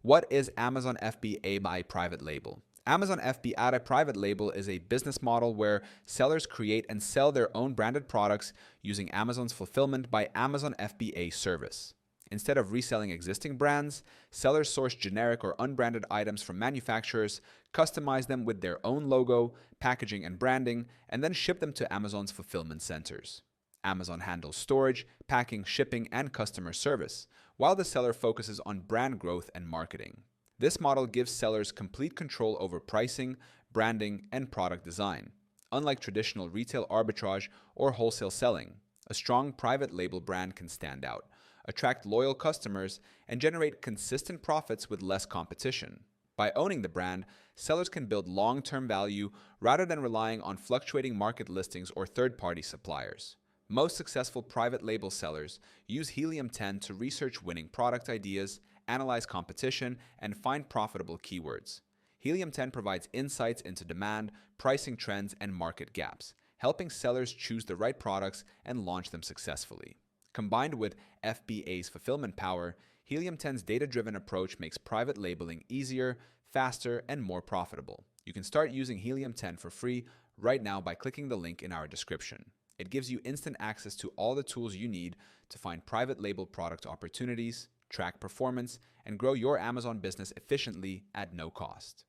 What is Amazon FBA by private label? Amazon FBA by private label is a business model where sellers create and sell their own branded products using Amazon's Fulfillment by Amazon FBA service. Instead of reselling existing brands, sellers source generic or unbranded items from manufacturers, customize them with their own logo, packaging, and branding, and then ship them to Amazon's fulfillment centers. Amazon handles storage, packing, shipping, and customer service, while the seller focuses on brand growth and marketing. This model gives sellers complete control over pricing, branding, and product design. Unlike traditional retail arbitrage or wholesale selling, a strong private label brand can stand out, attract loyal customers, and generate consistent profits with less competition. By owning the brand, sellers can build long-term value rather than relying on fluctuating market listings or third-party suppliers. Most successful private label sellers use Helium 10 to research winning product ideas, analyze competition, and find profitable keywords. Helium 10 provides insights into demand, pricing trends, and market gaps, helping sellers choose the right products and launch them successfully. Combined with FBA's fulfillment power, Helium 10's data-driven approach makes private labeling easier, faster, and more profitable. You can start using Helium 10 for free right now by clicking the link in our description. It gives you instant access to all the tools you need to find private label product opportunities, track performance, and grow your Amazon business efficiently at no cost.